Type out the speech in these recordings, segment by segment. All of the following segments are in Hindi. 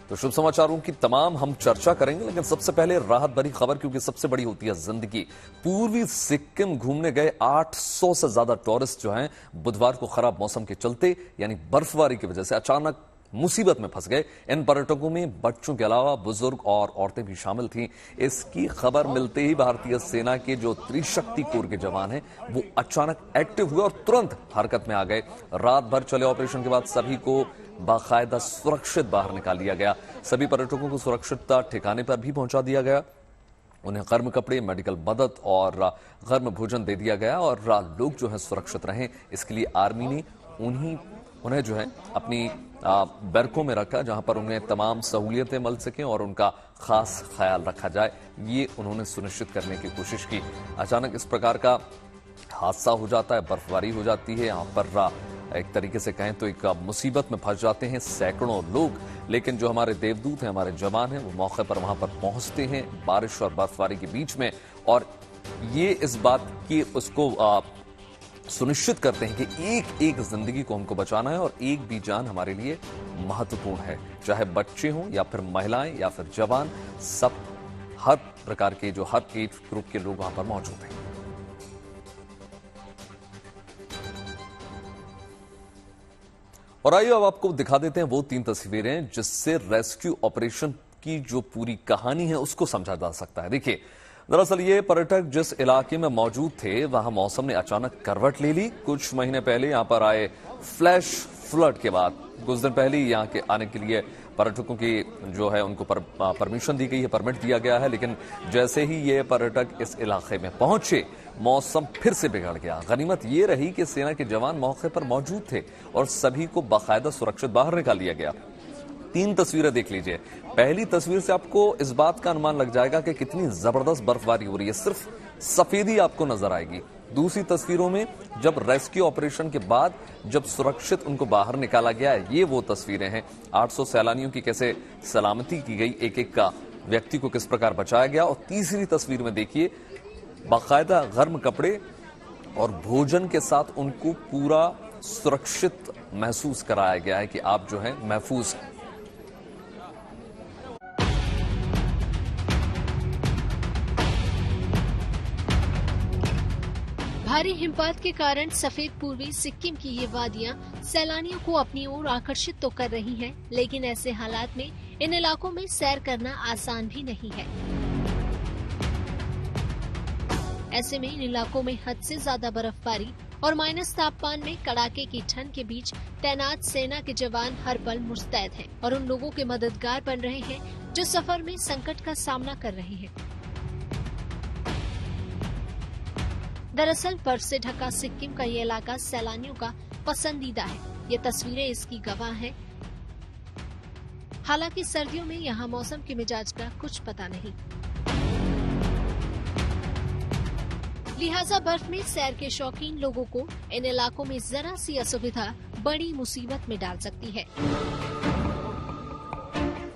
तो शुभ समाचारों की तमाम हम चर्चा करेंगे, लेकिन सबसे पहले राहत भरी खबर, क्योंकि सबसे बड़ी होती है जिंदगी। पूर्वी सिक्किम घूमने गए 800 से ज्यादा टूरिस्ट जो हैं बुधवार को खराब मौसम के चलते यानी बर्फबारी की वजह से अचानक मुसीबत में फंस गए। इन पर्यटकों में बच्चों के अलावा बुजुर्ग और औरतें भी शामिल थीं। इसकी खबर मिलते ही भारतीय सेना के जो त्रिशक्ति कोर के जवान हैं वो अचानक एक्टिव हुए और तुरंत हरकत में आ गए। रात भर चले ऑपरेशन के बाद सभी को बाकायदा सुरक्षित बाहर निकाल लिया गया। सभी पर्यटकों को सुरक्षित ठिकाने पर भी पहुंचा दिया गया। उन्हें गर्म कपड़े, मेडिकल मदद और गर्म भोजन दे दिया गया और लोग जो है सुरक्षित रहें, इसके लिए आर्मी ने उन्हें जो है अपनी बैरकों में रखा, जहां पर उन्हें तमाम सहूलियतें मिल सकें और उनका खास ख्याल रखा जाए, ये उन्होंने सुनिश्चित करने की कोशिश की। अचानक इस प्रकार का हादसा हो जाता है, बर्फबारी हो जाती है, यहां पर एक तरीके से कहें तो एक मुसीबत में फंस जाते हैं सैकड़ों लोग। लेकिन जो हमारे देवदूत हैं, हमारे जवान हैं, वो मौके पर वहां पर पहुंचते हैं बारिश और बर्फबारी के बीच में, और ये इस बात की उसको सुनिश्चित करते हैं कि एक एक जिंदगी को हमको बचाना है और एक भी जान हमारे लिए महत्वपूर्ण है, चाहे बच्चे हों या फिर महिलाएं या फिर जवान, सब हर प्रकार के जो हर एज ग्रुप के लोग वहां पर मौजूद हैं। और आइए अब आपको दिखा देते हैं वो 3 तस्वीरें जिससे रेस्क्यू ऑपरेशन की जो पूरी कहानी है उसको समझा जा सकता है। देखिए, दरअसल ये पर्यटक जिस इलाके में मौजूद थे वहां मौसम ने अचानक करवट ले ली। कुछ महीने पहले यहां पर आए फ्लैश फ्लड के बाद कुछ दिन पहले यहां के आने के लिए पर्यटकों की जो है उनको परमिशन दी गई है, परमिट दिया गया है। लेकिन जैसे ही ये पर्यटक इस इलाके में पहुंचे मौसम फिर से बिगड़ गया। गनीमत ये रही कि सेना के जवान मौके पर मौजूद थे और सभी को बाकायदा सुरक्षित बाहर निकाल लिया गया। 3 तस्वीरें देख लीजिए। पहली तस्वीर से आपको इस बात का अनुमान लग जाएगा कि कितनी जबरदस्त बर्फबारी हो रही है, सिर्फ सफेदी आपको नजर आएगी। दूसरी तस्वीरों में जब रेस्क्यू ऑपरेशन के बाद जब सुरक्षित उनको बाहर निकाला गया, ये वो तस्वीरें हैं। 800 सैलानियों की कैसे सलामती की गई, एक एक का व्यक्ति को किस प्रकार बचाया गया। और तीसरी तस्वीर में देखिए, बाकायदा गर्म कपड़े और भोजन के साथ उनको पूरा सुरक्षित महसूस कराया गया है कि आप जो है महफूज हैं। भारी हिमपात के कारण सफेद पूर्वी सिक्किम की ये वादियां सैलानियों को अपनी ओर आकर्षित तो कर रही हैं, लेकिन ऐसे हालात में इन इलाकों में सैर करना आसान भी नहीं है। ऐसे में इन इलाकों में हद से ज्यादा बर्फबारी और माइनस तापमान में कड़ाके की ठंड के बीच तैनात सेना के जवान हर पल मुस्तैद हैं और उन लोगों के मददगार बन रहे हैं जो सफर में संकट का सामना कर रहे हैं। दरअसल बर्फ से ढका सिक्किम का ये इलाका सैलानियों का पसंदीदा है। ये तस्वीरें इसकी गवाह हैं। हालांकि सर्दियों में यहाँ मौसम के मिजाज का कुछ पता नहीं, लिहाजा बर्फ में सैर के शौकीन लोगों को इन इलाकों में जरा सी असुविधा बड़ी मुसीबत में डाल सकती है।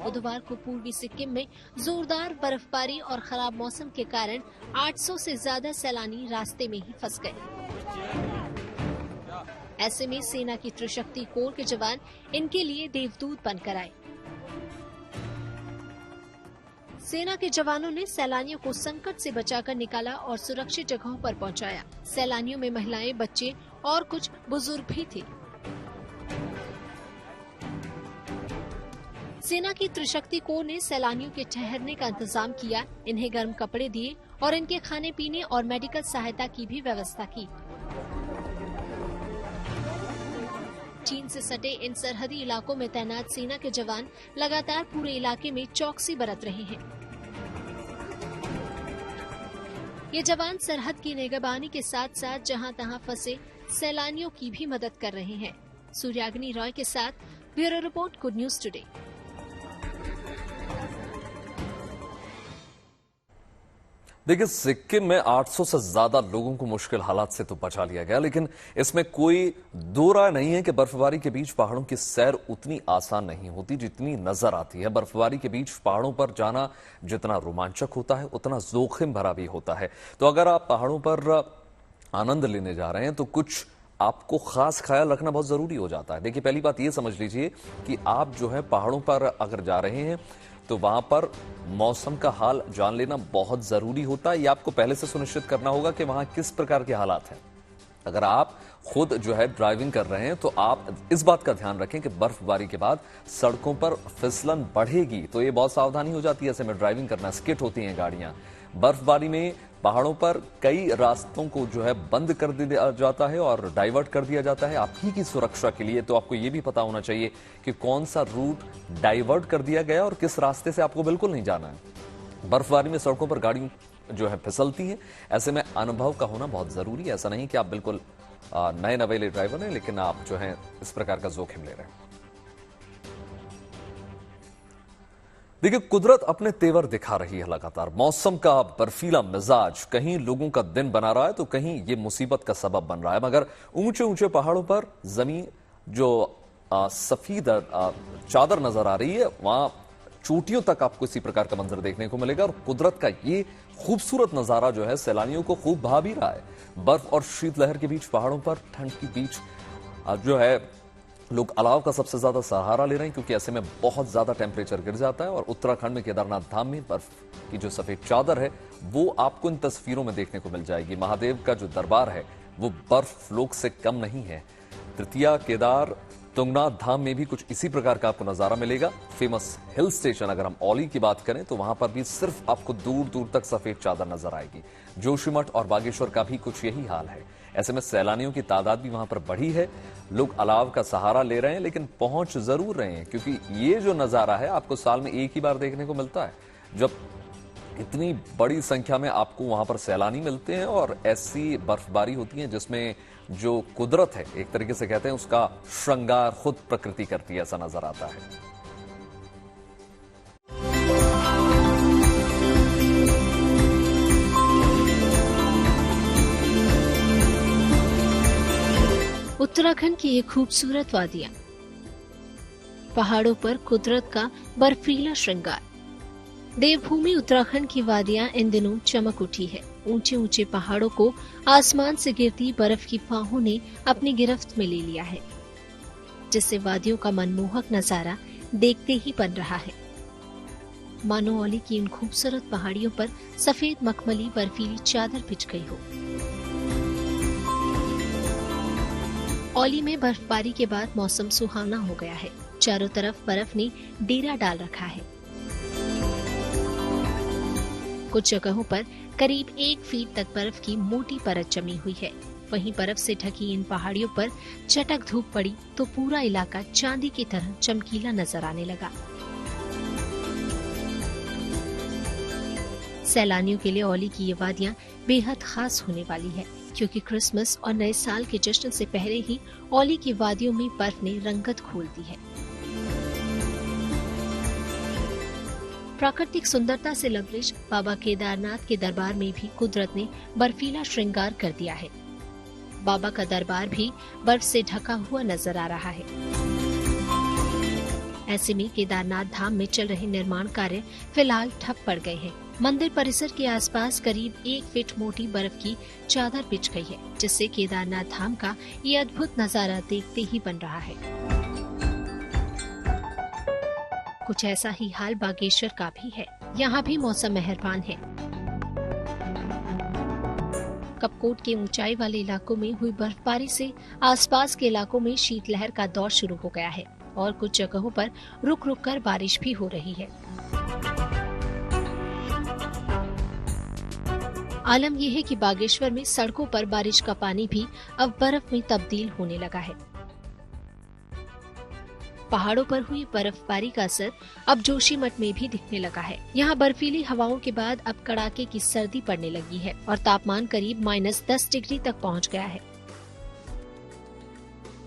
बुधवार को पूर्वी सिक्किम में जोरदार बर्फबारी और खराब मौसम के कारण 800 से ज्यादा सैलानी रास्ते में ही फंस गए। ऐसे में सेना की त्रिशक्ति कोर के जवान इनके लिए देवदूत बनकर आए। सेना के जवानों ने सैलानियों को संकट से बचाकर निकाला और सुरक्षित जगहों पर पहुंचाया। सैलानियों में महिलाएं, बच्चे और कुछ बुजुर्ग भी थे। सेना की त्रिशक्ति कोर ने सैलानियों के ठहरने का इंतजाम किया, इन्हें गर्म कपड़े दिए और इनके खाने पीने और मेडिकल सहायता की भी व्यवस्था की। चीन से सटे इन सरहदी इलाकों में तैनात सेना के जवान लगातार पूरे इलाके में चौकसी बरत रहे हैं। ये जवान सरहद की निगरानी के साथ साथ जहां तहां फंसे सैलानियों की भी मदद कर रहे हैं। सूर्याग्नि रॉय के साथ bureau report, good news today. देखिए, सिक्किम में 800 से ज्यादा लोगों को मुश्किल हालात से तो बचा लिया गया, लेकिन इसमें कोई दो राय नहीं है कि बर्फबारी के बीच पहाड़ों की सैर उतनी आसान नहीं होती जितनी नजर आती है। बर्फबारी के बीच पहाड़ों पर जाना जितना रोमांचक होता है उतना जोखिम भरा भी होता है। तो अगर आप पहाड़ों पर आनंद लेने जा रहे हैं तो कुछ आपको खास ख्याल रखना बहुत जरूरी हो जाता है। देखिए, पहली बात ये समझ लीजिए कि आप जो है पहाड़ों पर अगर जा रहे हैं तो वहां पर मौसम का हाल जान लेना बहुत जरूरी होता है। ये आपको पहले से सुनिश्चित करना होगा कि वहां किस प्रकार के हालात हैं। अगर आप खुद जो है ड्राइविंग कर रहे हैं तो आप इस बात का ध्यान रखें कि बर्फबारी के बाद सड़कों पर फिसलन बढ़ेगी, तो ये बहुत सावधानी हो जाती है। ऐसे में ड्राइविंग करना, स्किट होती हैं गाड़ियां। बर्फबारी में पहाड़ों पर कई रास्तों को जो है बंद कर दिया जाता है और डाइवर्ट कर दिया जाता है आपही की सुरक्षा के लिए। तो आपको यह भी पता होना चाहिए कि कौन सा रूट डाइवर्ट कर दिया गया और किस रास्ते से आपको बिल्कुल नहीं जाना है। बर्फबारी में सड़कों पर गाड़ी जो है फिसलती है, ऐसे में अनुभव का होना बहुत जरूरी है। ऐसा नहीं कि आप बिल्कुल नए नवेले ड्राइवर हैं लेकिन आप जो है इस प्रकार का जोखिम ले रहे हैं। देखिए, कुदरत अपने तेवर दिखा रही है लगातार। मौसम का बर्फीला मिजाज कहीं लोगों का दिन बना रहा है तो कहीं ये मुसीबत का सबब बन रहा है। मगर ऊंचे ऊंचे पहाड़ों पर जमीन जो सफेद चादर नजर आ रही है, वहां चोटियों तक आपको इसी प्रकार का मंजर देखने को मिलेगा और कुदरत का ये खूबसूरत नजारा जो है सैलानियों को खूब भा भी रहा है। बर्फ और शीतलहर के बीच, पहाड़ों पर ठंड के बीच जो है लोग अलाव का सबसे ज्यादा सहारा ले रहे हैं, क्योंकि ऐसे में बहुत ज्यादा टेम्परेचर गिर जाता है। और उत्तराखंड में केदारनाथ धाम में बर्फ की जो सफेद चादर है वो आपको इन तस्वीरों में देखने को मिल जाएगी। महादेव का जो दरबार है वो बर्फ लोक से कम नहीं है। तृतीया केदार तुंगनाथ धाम में भी कुछ इसी प्रकार का आपको नजारा मिलेगा। फेमस हिल स्टेशन अगर हम औली की बात करें तो वहां पर भी सिर्फ आपको दूर दूर तक सफेद चादर नजर आएगी। जोशीमठ और बागेश्वर का भी कुछ यही हाल है। ऐसे में सैलानियों की तादाद भी वहां पर बढ़ी है। लोग अलाव का सहारा ले रहे हैं लेकिन पहुंच जरूर रहे हैं, क्योंकि ये जो नजारा है आपको साल में एक ही बार देखने को मिलता है, जब इतनी बड़ी संख्या में आपको वहां पर सैलानी मिलते हैं और ऐसी बर्फबारी होती है जिसमें जो कुदरत है, एक तरीके से कहते हैं, उसका श्रृंगार खुद प्रकृति करती है, ऐसा नजर आता है। उत्तराखंड की ये खूबसूरत वादियां, पहाड़ों पर कुदरत का बर्फीला श्रृंगार। देवभूमि उत्तराखंड की वादियां इन दिनों चमक उठी है। ऊंचे ऊंचे पहाड़ों को आसमान से गिरती बर्फ की फाहों ने अपनी गिरफ्त में ले लिया है, जिससे वादियों का मनमोहक नजारा देखते ही बन रहा है। मानो औली की इन खूबसूरत पहाड़ियों पर सफेद मखमली बर्फीली चादर बिछ गई हो। औली में बर्फबारी के बाद मौसम सुहावना हो गया है। चारों तरफ बर्फ ने डेरा डाल रखा है। कुछ जगहों पर करीब 1 फीट तक बर्फ की मोटी परत जमी हुई है। वहीं बर्फ से ढकी इन पहाड़ियों पर चटक धूप पड़ी तो पूरा इलाका चांदी की तरह चमकीला नजर आने लगा। सैलानियों के लिए औली की ये वादियां बेहद खास होने वाली है, क्योंकि क्रिसमस और नए साल के जश्न से पहले ही औली की वादियों में बर्फ ने रंगत खोल दी है। प्राकृतिक सुंदरता से लबरेज बाबा केदारनाथ के दरबार में भी कुदरत ने बर्फीला श्रृंगार कर दिया है। बाबा का दरबार भी बर्फ से ढका हुआ नजर आ रहा है। ऐसे में केदारनाथ धाम में चल रहे निर्माण कार्य फिलहाल ठप पड़ गए हैं। मंदिर परिसर के आसपास करीब 1 फीट मोटी बर्फ की चादर बिछ गई है, जिससे केदारनाथ धाम का ये अद्भुत नजारा देखते ही बन रहा है। कुछ ऐसा ही हाल बागेश्वर का भी है। यहाँ भी मौसम मेहरबान है। कपकोट के ऊंचाई वाले इलाकों में हुई बर्फबारी से आसपास के इलाकों में शीतलहर का दौर शुरू हो गया है और कुछ जगहों पर रुक रुक कर बारिश भी हो रही है। आलम यह है कि बागेश्वर में सड़कों पर बारिश का पानी भी अब बर्फ में तब्दील होने लगा है। पहाड़ों पर हुई बर्फबारी का असर अब जोशीमठ में भी दिखने लगा है। यहाँ बर्फीली हवाओं के बाद अब कड़ाके की सर्दी पड़ने लगी है और तापमान करीब -10 डिग्री तक पहुँच गया है।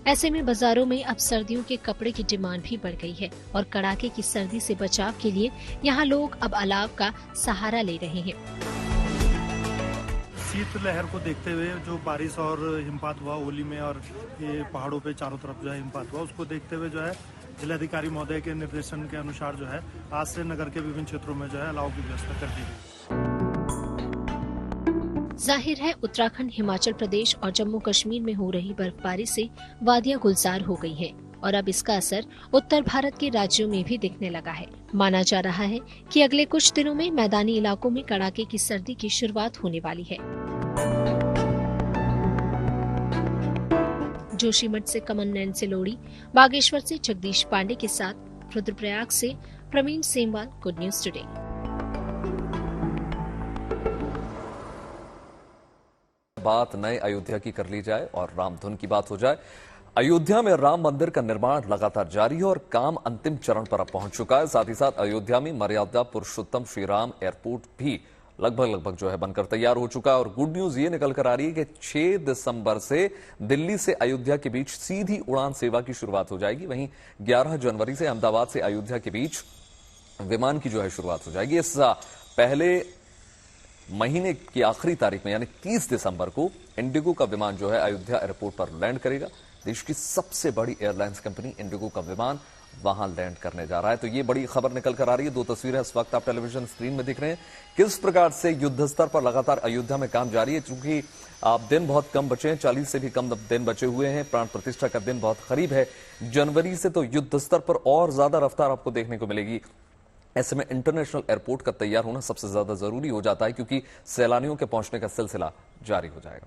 ऐसे में बाजारों में अब सर्दियों के कपड़े की डिमांड भी बढ़ गई है और कड़ाके की सर्दी से बचाव के लिए यहाँ लोग अब अलाव का सहारा ले रहे हैं। शीतलहर को देखते हुए जो बारिश और हिमपात हुआ ओली में और ये पहाड़ों पे चारों तरफ जो है हिमपात हुआ, उसको देखते हुए जो है जिलाधिकारी महोदय के निर्देशन के अनुसार जो है आज से नगर के विभिन्न क्षेत्रों में जो है अलाव की व्यवस्था कर दी गई। जाहिर है उत्तराखंड, हिमाचल प्रदेश और जम्मू कश्मीर में हो रही बर्फबारी से वादियां गुलजार हो गई हैं और अब इसका असर उत्तर भारत के राज्यों में भी दिखने लगा है। माना जा रहा है कि अगले कुछ दिनों में मैदानी इलाकों में कड़ाके की सर्दी की शुरुआत होने वाली है। जोशीमठ से कमल नयन सिलोड़ी, बागेश्वर से जगदीश पांडे के साथ रुद्रप्रयाग से Praveen Semwal, good news today. बात नए अयोध्या की कर ली जाए और रामधुन की बात हो जाए। अयोध्या में राम मंदिर का निर्माण लगातार जारी है और काम अंतिम चरण पर पहुंच चुका है। साथ ही साथ अयोध्या में मर्यादा पुरुषोत्तम श्री राम एयरपोर्ट भी लगभग जो है बनकर तैयार हो चुका है। और गुड न्यूज ये निकल कर आ रही है कि 6 दिसंबर से दिल्ली से अयोध्या के बीच सीधी उड़ान सेवा की शुरुआत हो जाएगी। वहीं 11 जनवरी से अहमदाबाद से अयोध्या के बीच विमान की जो है शुरुआत हो जाएगी। इस पहले महीने की आखिरी तारीख में यानी 30 दिसंबर को इंडिगो का विमान जो है अयोध्या एयरपोर्ट पर लैंड करेगा। देश की सबसे बड़ी एयरलाइंस कंपनी इंडिगो का विमान वहां लैंड करने जा रहा है। तो ये बड़ी खबर निकल कर आ रही है। 2 तस्वीरें इस वक्त आप टेलीविजन स्क्रीन में दिख रहे हैं। किस प्रकार से युद्ध स्तर पर लगातार अयोध्या में काम जारी है। चूंकि दिन बहुत कम बचे हैं, 40 से भी कम दिन बचे हुए हैं। प्राण प्रतिष्ठा का दिन बहुत करीब है। जनवरी से तो युद्ध स्तर पर और ज्यादा रफ्तार आपको देखने को मिलेगी। ऐसे में इंटरनेशनल एयरपोर्ट का तैयार होना सबसे ज्यादा जरूरी हो जाता है, क्योंकि सैलानियों के पहुंचने का सिलसिला जारी हो जाएगा।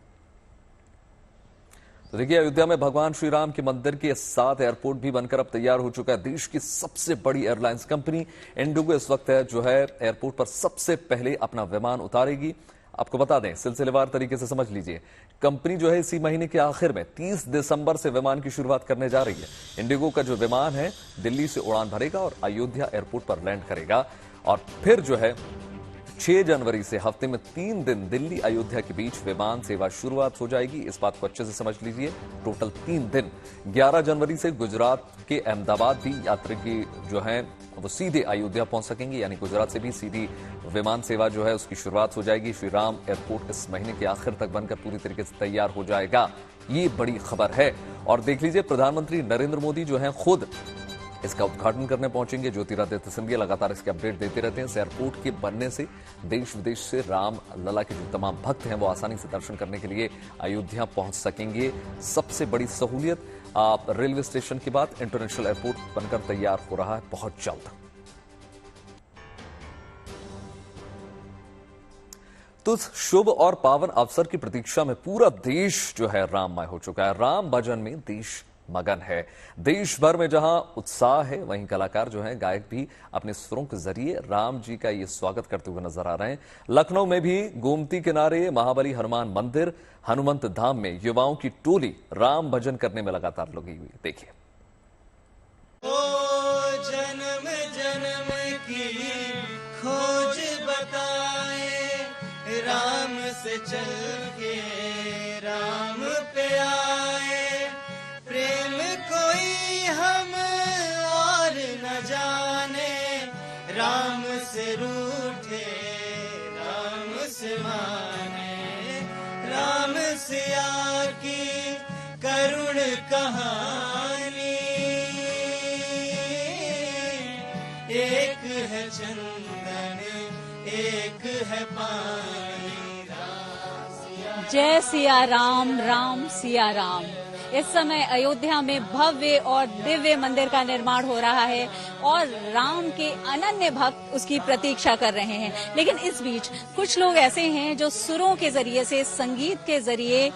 तो देखिए, अयोध्या में भगवान श्री राम के मंदिर के साथ एयरपोर्ट भी बनकर अब तैयार हो चुका है। देश की सबसे बड़ी एयरलाइंस कंपनी इंडिगो इस वक्त है जो है एयरपोर्ट पर सबसे पहले अपना विमान उतारेगी। आपको बता दें, सिलसिलेवार तरीके से समझ लीजिए, कंपनी जो है इसी महीने के आखिर में 30 दिसंबर से विमान की शुरुआत करने जा रही है। इंडिगो का जो विमान है दिल्ली से उड़ान भरेगा और अयोध्या एयरपोर्ट पर लैंड करेगा और फिर जो है 6 जनवरी से हफ्ते में 3 दिन दिल्ली अयोध्या के बीच विमान सेवा शुरुआत हो जाएगी। इस बात को अच्छे से समझ लीजिए। टोटल 3 दिन 11 जनवरी से गुजरात के अहमदाबाद भी यात्री की जो है वो सीधे अयोध्या पहुंच सकेंगे, यानी गुजरात से भी सीधी विमान सेवा जो है उसकी शुरुआत हो जाएगी। श्री राम एयरपोर्ट इस महीने के आखिर तक बनकर पूरी तरीके से तैयार हो जाएगा। ये बड़ी खबर है। और देख लीजिए, प्रधानमंत्री नरेंद्र मोदी जो है खुद इसका उद्घाटन करने पहुंचेंगे। ज्योतिरादित्य सिंधिया लगातार इसके अपडेट देते रहते हैं। इस एयरपोर्ट के बनने से देश विदेश से राम लला के जो तमाम भक्त हैं वो आसानी से दर्शन करने के लिए अयोध्या पहुंच सकेंगे। सबसे बड़ी सहूलियत रेलवे स्टेशन के बाद इंटरनेशनल एयरपोर्ट बनकर तैयार हो रहा है बहुत जल्द। तो इस शुभ और पावन अवसर की प्रतीक्षा में पूरा देश जो है राममय हो चुका है। राम भजन में देश मगन है। देश भर में जहां उत्साह है, वहीं कलाकार जो हैं, गायक भी अपने सुरों के जरिए राम जी का ये स्वागत करते हुए नजर आ रहे हैं। लखनऊ में भी गोमती किनारे महाबली हनुमान मंदिर, हनुमंत धाम में युवाओं की टोली राम भजन करने में लगातार लगी हुई। देखिए, जन्म जन्म की खोज बताए, राम से चल के राम पे आए, प्रेम कोई हम और न जाने, राम से रूठे राम से माने, राम सिया की करुण कहानी, एक है चंदन एक है पानी। जय सिया राम, राम सिया राम। इस समय अयोध्या में भव्य और दिव्य मंदिर का निर्माण हो रहा है और राम के अनन्य भक्त उसकी प्रतीक्षा कर रहे हैं। लेकिन इस बीच कुछ लोग ऐसे हैं जो सुरों के जरिए से, संगीत के जरिए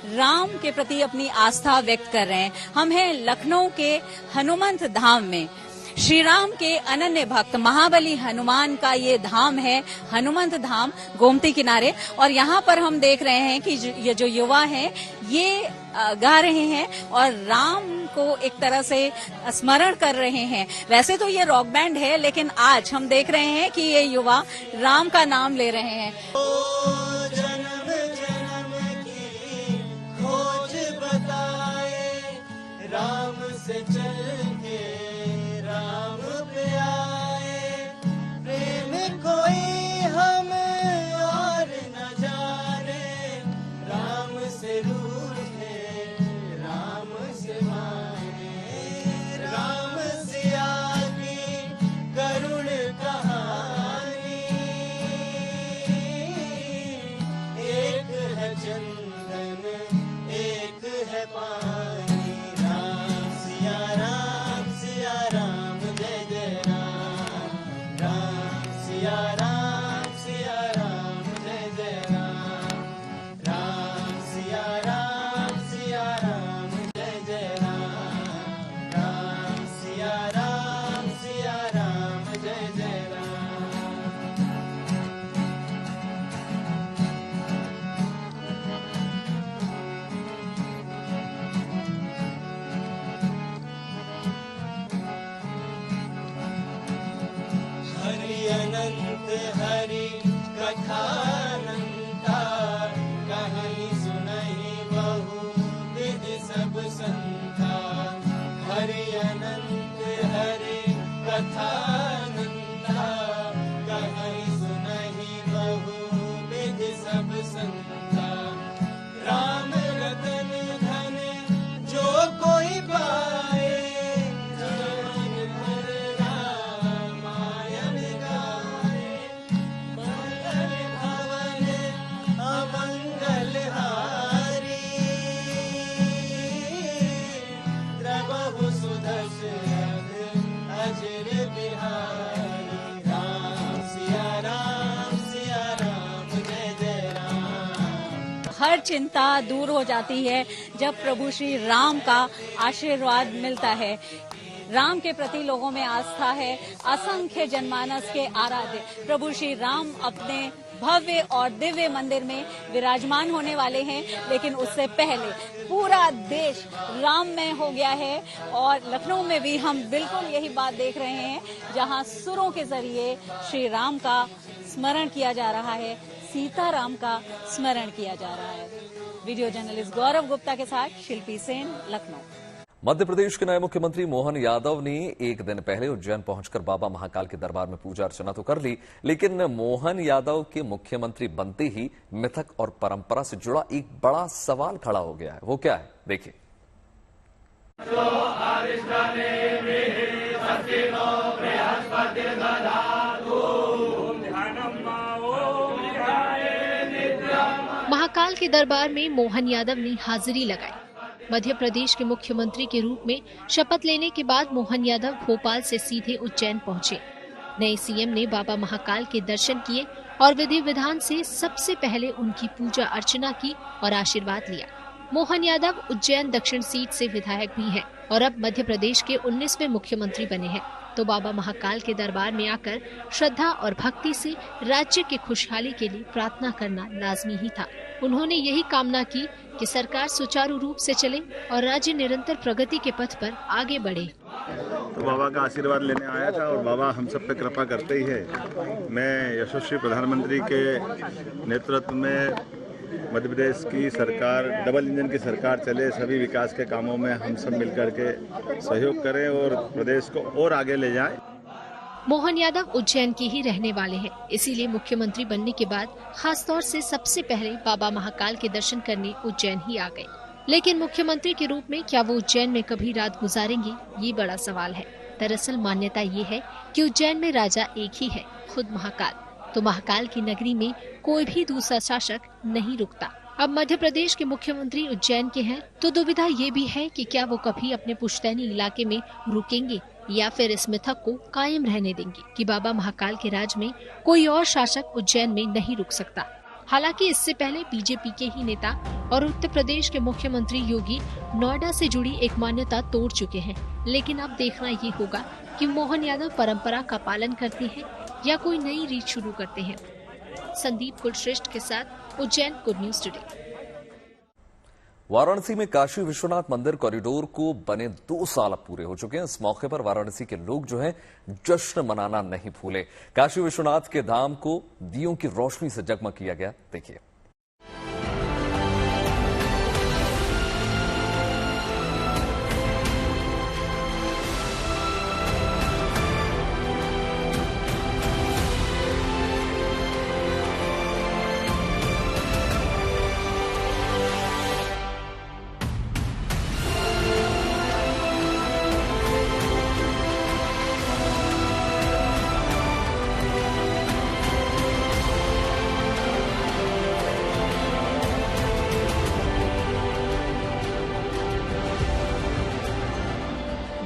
राम के प्रति अपनी आस्था व्यक्त कर रहे हैं। हम हैं लखनऊ के हनुमंत धाम में। श्री राम के अनन्य भक्त महाबली हनुमान का ये धाम है, हनुमंत धाम, गोमती किनारे। और यहाँ पर हम देख रहे हैं कि ये जो युवा हैं ये गा रहे हैं और राम को एक तरह से स्मरण कर रहे हैं। वैसे तो ये रॉक बैंड है, लेकिन आज हम देख रहे हैं कि ये युवा राम का नाम ले रहे हैं। जन्म जन्म की खोज बताए, राम से चल के राम पे आए, प्रेम कोई हम और न जाने, राम से रूठे राम से माने, राम सिया की करुण कहानी, एक कथा अनंता, कहीं सुनहि बहु विधि सब संता। हरि अनंत हरि कथा अनंता, कहीं सुनहि बहु विधि सब संता। राम रतन धन जो कोई पाए, जीवन भर रामायण गाए। मंगल भवन अमंगल हारी, द्रवहु सुदशरथ अजर बिहारी। राम सिया राम, जय जय राम। हर चिंता दूर हो जाती है जब प्रभु श्री राम का आशीर्वाद मिलता है। राम के प्रति लोगों में आस्था है। असंख्य जनमानस के आराध्य प्रभु श्री राम अपने भव्य और दिव्य मंदिर में विराजमान होने वाले हैं, लेकिन उससे पहले पूरा देश राममय हो गया है। और लखनऊ में भी हम बिल्कुल यही बात देख रहे हैं, जहां सुरों के जरिए श्री राम का स्मरण किया जा रहा है, सीताराम का स्मरण किया जा रहा है। वीडियो जर्नलिस्ट गौरव गुप्ता के साथ शिल्पी सेन, लखनऊ। मध्य प्रदेश के नए मुख्यमंत्री मोहन यादव ने एक दिन पहले उज्जैन पहुंचकर बाबा महाकाल के दरबार में पूजा अर्चना तो कर ली, लेकिन मोहन यादव के मुख्यमंत्री बनते ही मिथक और परंपरा से जुड़ा एक बड़ा सवाल खड़ा हो गया है। वो क्या है, देखिए। महाकाल के दरबार में मोहन यादव ने हाजिरी लगाई। मध्य प्रदेश के मुख्यमंत्री के रूप में शपथ लेने के बाद मोहन यादव भोपाल से सीधे उज्जैन पहुंचे। नए सीएम ने बाबा महाकाल के दर्शन किए और विधि विधान से सबसे पहले उनकी पूजा अर्चना की और आशीर्वाद लिया। मोहन यादव उज्जैन दक्षिण सीट से विधायक भी हैं और अब मध्य प्रदेश के 19वें मुख्यमंत्री बने हैं। तो बाबा महाकाल के दरबार में आकर श्रद्धा और भक्ति से राज्य की खुशहाली के लिए प्रार्थना करना लाजमी ही था। उन्होंने यही कामना की कि सरकार सुचारू रूप से चले और राज्य निरंतर प्रगति के पथ पर आगे बढ़े। तो बाबा का आशीर्वाद लेने आया था और बाबा हम सब पे कृपा करते ही है। मैं यशस्वी प्रधानमंत्री के नेतृत्व में मध्य प्रदेश की सरकार, डबल इंजन की सरकार चले, सभी विकास के कामों में हम सब मिलकर के सहयोग करें और प्रदेश को और आगे ले जाएं। मोहन यादव उज्जैन के ही रहने वाले हैं, इसीलिए मुख्यमंत्री बनने के बाद खास तौर से सबसे पहले बाबा महाकाल के दर्शन करने उज्जैन ही आ गए। लेकिन मुख्यमंत्री के रूप में क्या वो उज्जैन में कभी रात गुजारेंगे, ये बड़ा सवाल है। दरअसल मान्यता ये है कि उज्जैन में राजा एक ही है, खुद महाकाल। तो महाकाल की नगरी में कोई भी दूसरा शासक नहीं रुकता। अब मध्य प्रदेश के मुख्यमंत्री उज्जैन के हैं, तो दुविधा ये भी है कि क्या वो कभी अपने पुश्तैनी इलाके में रुकेंगे या फिर इस मिथक को कायम रहने देंगे कि बाबा महाकाल के राज में कोई और शासक उज्जैन में नहीं रुक सकता। हालांकि इससे पहले बीजेपी के ही नेता और उत्तर प्रदेश के मुख्यमंत्री योगी नोएडा से जुड़ी एक मान्यता तोड़ चुके हैं। लेकिन अब देखना ये होगा कि मोहन यादव परंपरा का पालन करते हैं या कोई नई रीत शुरू करते हैं। संदीप कुलश्रेष्ठ के साथ Ujjain, good news today. Varanasi में काशी विश्वनाथ मंदिर कॉरिडोर को बने 2 साल अब पूरे हो चुके हैं। इस मौके पर वाराणसी के लोग जो हैं जश्न मनाना नहीं भूले। काशी विश्वनाथ के धाम को दियों की रोशनी से जगमग किया गया, देखिए।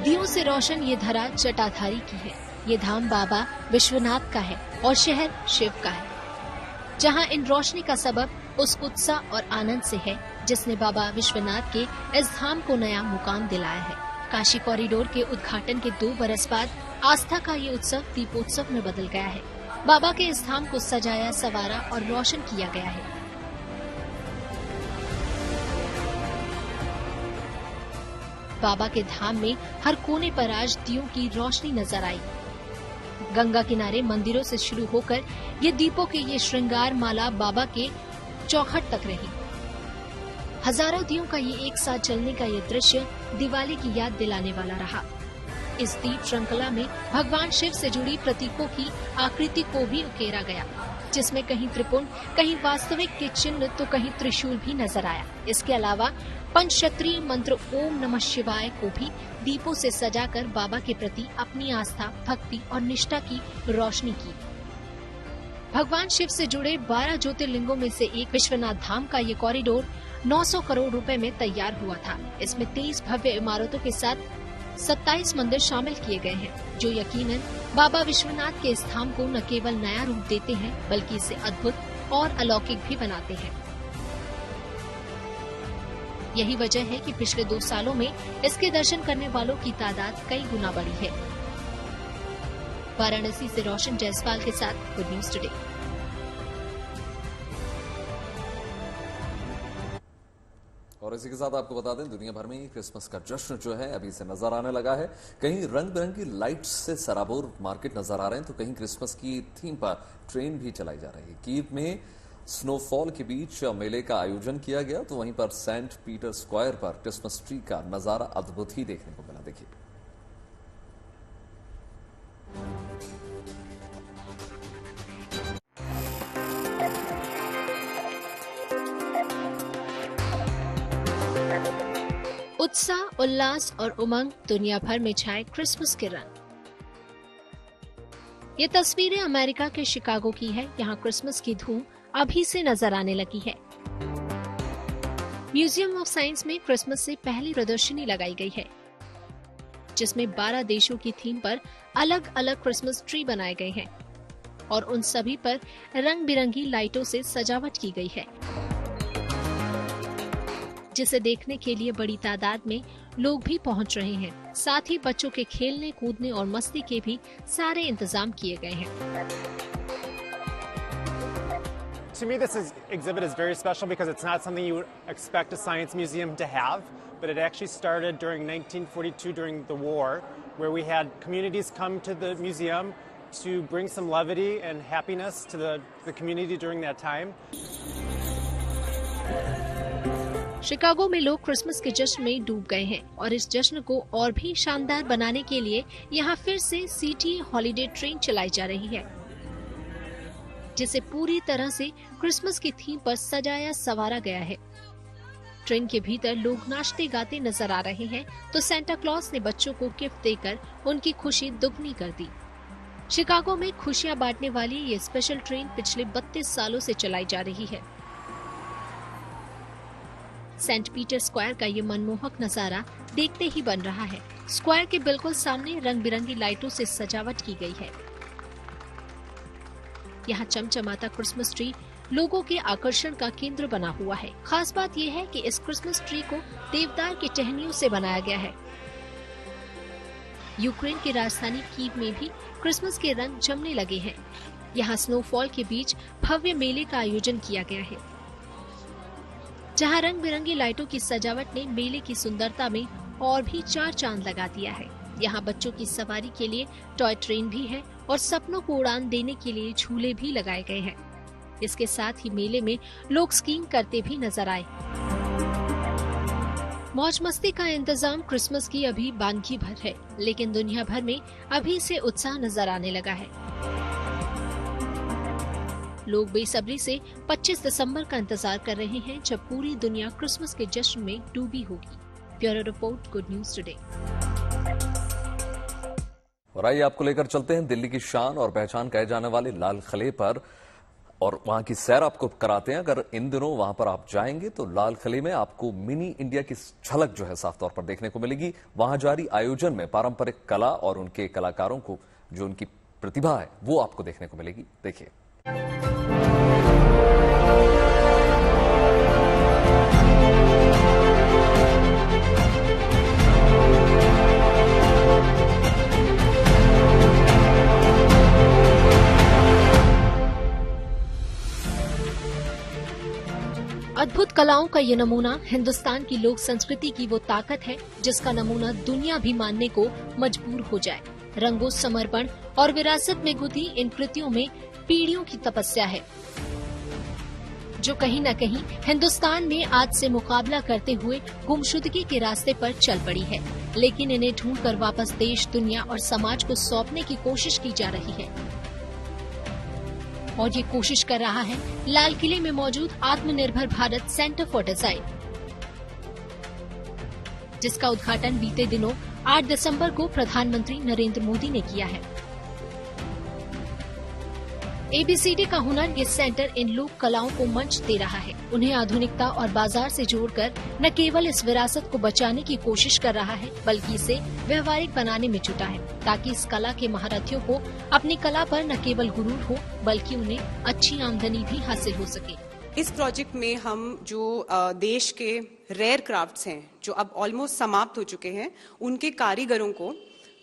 दियों से रोशन ये धरा जटाधारी की है। ये धाम बाबा विश्वनाथ का है और शहर शिव का है, जहां इन रोशनी का सबब उस उत्साह और आनंद से है जिसने बाबा विश्वनाथ के इस धाम को नया मुकाम दिलाया है। काशी कॉरिडोर के उद्घाटन के 2 बरस बाद आस्था का ये उत्सव दीपोत्सव में बदल गया है। बाबा के इस धाम को सजाया, संवारा और रोशन किया गया है। बाबा के धाम में हर कोने पर आज दियों की रोशनी नजर आई। गंगा किनारे मंदिरों से शुरू होकर ये दीपों के ये श्रृंगार माला बाबा के चौखट तक रही। हजारों दियों का ये एक साथ जलने का ये दृश्य दिवाली की याद दिलाने वाला रहा। इस दीप श्रृंखला में भगवान शिव से जुड़ी प्रतीकों की आकृति को भी उकेरा गया, जिसमें कहीं त्रिपुंड, कहीं वास्तविक के चिन्ह तो कहीं त्रिशूल भी नजर आया। इसके अलावा पंचक्षत्रीय मंत्र ओम नमः शिवाय को भी दीपों से सजाकर बाबा के प्रति अपनी आस्था, भक्ति और निष्ठा की रोशनी की। भगवान शिव से जुड़े 12 ज्योतिर्लिंगों में से एक विश्वनाथ धाम का ये कॉरिडोर 900 करोड़ रुपए में तैयार हुआ था। इसमें 23 भव्य इमारतों के साथ 27 मंदिर शामिल किए गए हैं, जो यकीनन बाबा विश्वनाथ के इस धाम को न केवल नया रूप देते हैं बल्कि इसे अद्भुत और अलौकिक भी बनाते हैं। यही वजह है कि पिछले 2 सालों में इसके दर्शन करने वालों की तादाद कई गुना बढ़ी है। वाराणसी से रोशन जायसवाल के साथ गुड न्यूज टुडे। और इसी के साथ आपको बता दें, दुनिया भर में क्रिसमस का जश्न जो है अभी से नजर आने लगा है। कहीं रंग बिरंगी लाइट्स से सराबोर मार्केट नजर आ रहे हैं, तो कहीं क्रिसमस की थीम पर ट्रेन भी चलाई जा रही है। कीव में स्नोफॉल के बीच मेले का आयोजन किया गया, तो वहीं पर सेंट पीटर स्क्वायर पर क्रिसमस ट्री का नजारा अद्भुत ही देखने को मिला। देखिए, उत्साह, उल्लास और उमंग, दुनिया भर में छाए क्रिसमस के रंग। ये तस्वीरें अमेरिका के शिकागो की है। यहाँ क्रिसमस की धूम अभी से नजर आने लगी है। म्यूजियम ऑफ साइंस में क्रिसमस से पहली प्रदर्शनी लगाई गई है, जिसमें 12 देशों की थीम पर अलग अलग क्रिसमस ट्री बनाए गए हैं और उन सभी पर रंग बिरंगी लाइटों से सजावट की गई है, जिसे देखने के लिए बड़ी तादाद में लोग भी पहुंच रहे हैं। साथ ही बच्चों के खेलने, कूदने और मस्ती के भी सारे इंतजाम किए गए हैं। To me, this exhibit is very special because it's not something you would expect a science museum to have, but it actually started during 1942 during the war, where we had communities come to the museum to bring some levity and happiness to the community during that time. Chicago में लोग क्रिसमस के जश्न में डूब गए हैं और इस जश्न को और भी शानदार बनाने के लिए यहाँ फिर से सीटीए हॉलिडे ट्रेन चलाई जा रही है, जिसे पूरी तरह से क्रिसमस की थीम पर सजाया संवारा गया है। ट्रेन के भीतर लोग नाचते गाते नजर आ रहे हैं, तो सेंटा क्लॉज ने बच्चों को गिफ्ट देकर उनकी खुशी दुगनी कर दी। शिकागो में खुशियां बांटने वाली ये स्पेशल ट्रेन पिछले 32 सालों से चलाई जा रही है। सेंट पीटर स्क्वायर का ये मनमोहक नजारा देखते ही बन रहा है। स्क्वायर के बिल्कुल सामने रंग बिरंगी लाइटों से सजावट की गई है। यहाँ चमचमाता क्रिसमस ट्री लोगों के आकर्षण का केंद्र बना हुआ है। खास बात यह है कि इस क्रिसमस ट्री को देवदार की टहनियों से बनाया गया है। यूक्रेन की राजधानी कीव में भी क्रिसमस के रंग जमने लगे हैं। यहाँ स्नोफॉल के बीच भव्य मेले का आयोजन किया गया है, जहाँ रंग बिरंगी लाइटों की सजावट ने मेले की सुंदरता में और भी 4 चांद लगा दिया है। यहाँ बच्चों की सवारी के लिए टॉय ट्रेन भी है और सपनों को उड़ान देने के लिए झूले भी लगाए गए हैं। इसके साथ ही मेले में लोग स्कीइंग करते भी नजर आए। मौज मस्ती का इंतजाम क्रिसमस की अभी बानगी भर है, लेकिन दुनिया भर में अभी से उत्साह नजर आने लगा है। लोग बेसब्री से 25 दिसंबर का इंतजार कर रहे हैं, जब पूरी दुनिया क्रिसमस के जश्न में डूबी होगी। Bureau report, good news today. और आइए आपको लेकर चलते हैं दिल्ली की शान और पहचान कहे जाने वाले लाल किले पर, और वहां की सैर आपको कराते हैं। अगर इन दिनों वहां पर आप जाएंगे तो लाल किले में आपको मिनी इंडिया की झलक जो है साफ तौर पर देखने को मिलेगी। वहां जारी आयोजन में पारंपरिक कला और उनके कलाकारों को जो उनकी प्रतिभा है वो आपको देखने को मिलेगी। देखिए, अद्भुत कलाओं का ये नमूना हिंदुस्तान की लोक संस्कृति की वो ताकत है जिसका नमूना दुनिया भी मानने को मजबूर हो जाए। रंगों, समर्पण और विरासत में गुंथी इन कृतियों में पीढ़ियों की तपस्या है, जो कहीं न कहीं हिंदुस्तान में आज से मुकाबला करते हुए गुमशुदगी के रास्ते पर चल पड़ी है। लेकिन इन्हें ढूंढकर वापस देश, दुनिया और समाज को सौंपने की कोशिश की जा रही है। और ये कोशिश कर रहा है लाल किले में मौजूद आत्मनिर्भर भारत सेंटर फॉर डिजाइन, जिसका उद्घाटन बीते दिनों 8 दिसंबर को प्रधानमंत्री नरेंद्र मोदी ने किया है। ABCD का हुनर ये सेंटर इन लोक कलाओं को मंच दे रहा है। उन्हें आधुनिकता और बाजार से जोड़कर न केवल इस विरासत को बचाने की कोशिश कर रहा है, बल्कि इसे व्यवहारिक बनाने में जुटा है, ताकि इस कला के महारथियों को अपनी कला पर न केवल गुरूर हो, बल्कि उन्हें अच्छी आमदनी भी हासिल हो सके। इस प्रोजेक्ट में हम जो देश के रेयर क्राफ्ट्स हैं, जो अब ऑलमोस्ट समाप्त हो चुके हैं, उनके कारीगरों को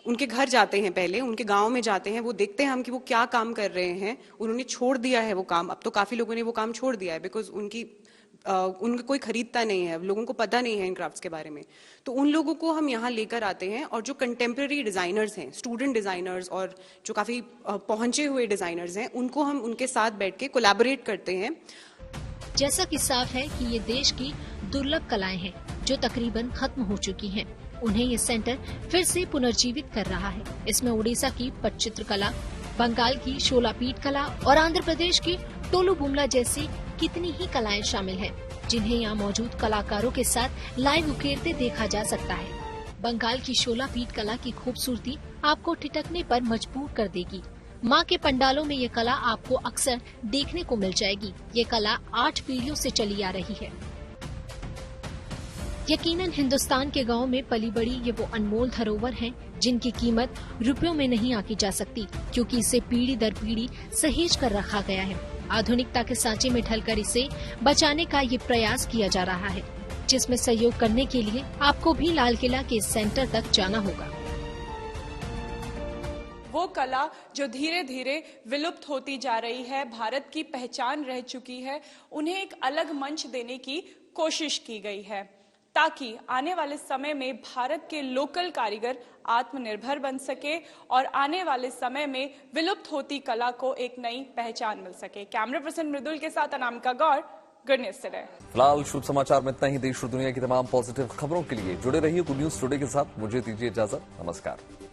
उनके घर जाते हैं, पहले उनके गांव में जाते हैं, वो देखते हैं हम कि वो क्या काम कर रहे हैं। उन्होंने छोड़ दिया है वो काम, अब तो काफी लोगों ने वो काम छोड़ दिया है, बिकॉज उनका कोई खरीदता नहीं है, लोगों को पता नहीं है इन क्राफ्ट्स के बारे में। तो उन लोगों को हम यहाँ लेकर आते हैं, और जो कंटेम्प्रेरी डिजाइनर्स हैं, स्टूडेंट डिजाइनर्स और जो काफी पहुंचे हुए डिजाइनर्स हैं, उनको हम उनके साथ बैठ के कोलैबोरेट करते हैं। जैसा कि साफ है कि ये देश की दुर्लभ कलाएं हैं, जो तकरीबन खत्म हो चुकी हैं। उन्हें ये सेंटर फिर से पुनर्जीवित कर रहा है। इसमें उड़ीसा की पटचित्र कला, बंगाल की शोलापीठ कला और आंध्र प्रदेश की टोलू बुमला जैसी कितनी ही कलाएं शामिल हैं, जिन्हें यहाँ मौजूद कलाकारों के साथ लाइव उकेरते देखा जा सकता है। बंगाल की शोलापीठ कला की खूबसूरती आपको ठिठकने पर मजबूर कर देगी। माँ के पंडालों में ये कला आपको अक्सर देखने को मिल जाएगी। ये कला 8 पीढ़ियों से चली आ रही है। यकीनन हिंदुस्तान के गांव में पली बड़ी ये वो अनमोल धरोहर हैं, जिनकी कीमत रुपयों में नहीं आंकी जा सकती, क्योंकि इसे पीढ़ी दर पीढ़ी सहेज कर रखा गया है। आधुनिकता के सांचे में ढलकर इसे बचाने का ये प्रयास किया जा रहा है, जिसमें सहयोग करने के लिए आपको भी लाल किला के सेंटर तक जाना होगा। वो कला जो धीरे धीरे विलुप्त होती जा रही है, भारत की पहचान रह चुकी है, उन्हें एक अलग मंच देने की कोशिश की गई है, ताकि आने वाले समय में भारत के लोकल कारीगर आत्मनिर्भर बन सके और आने वाले समय में विलुप्त होती कला को एक नई पहचान मिल सके। कैमरा पर्सन मृदुल के साथ अनामिका गौर, गुड न्यूज टुडे। फिलहाल शुभ समाचार में इतना ही। देश और दुनिया की तमाम पॉजिटिव खबरों के लिए जुड़े रहिए गुड न्यूज टुडे के साथ। मुझे दीजिए इजाजत, नमस्कार।